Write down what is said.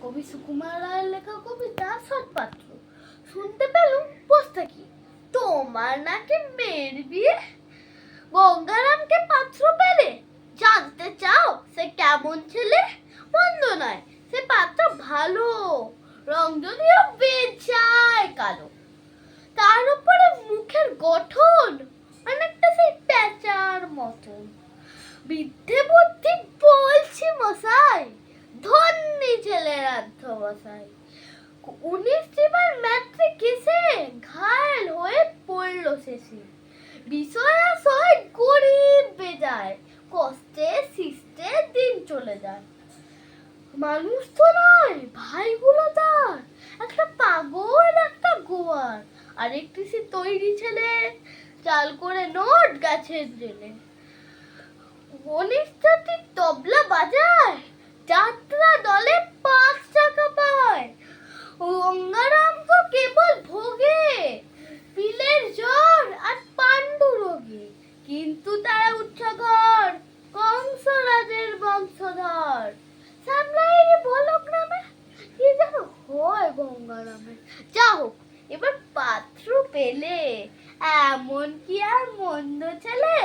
কবি সুকুমার রায়ের লেখা কবিতা সৎপাত্র। শুনতে পেলুম পোস্তা কি তোমার নাকি মেয়ের বিয়ে, গঙ্গারামকে পাত্র পেলে, জানতে চাও সে কেমন ছেলে? মন্দ নয় সে পাত্র ভালো, রং যদিও বেজায় কালো, তার উপরে মুখের গঠন অনেকটা সেই পেঁচার মতন। বৃদ্ধে বুদ্ধি বলছি মশাই, ধন্যি ছেলের অধ্যবসায়। 19 বার ম্যাট্রিক এসে ঘায়েল হয়ে পড়ল শেষে, বিষয় আশয় গরিব বেজায়, কষ্টে সৃষ্টে দিন চলে যায়। মানুষ তো নয় ভাইগুলো তার, একটা পাগল একটা গোয়ার, আরেকটি সে তৈরি ছেলে, চাল করে নোট গাছের জেলে। ঘনিষ্ঠটি তবলা বাজায়, যাত্রা দলে 5 টাকা পায়। গঙ্গারাম তো কেবল ভোগে পিলের জ্বর আর পাণ্ডু রোগে, কিন্তু তারা উচ্চঘর কংসরাজের বংশধর। সামলাইরে বলো গ্রামে কি যেন হয় গঙ্গারামে। যা হোক এবার পাত্র পেলে, এমন কি আর মন্দ ছেলে?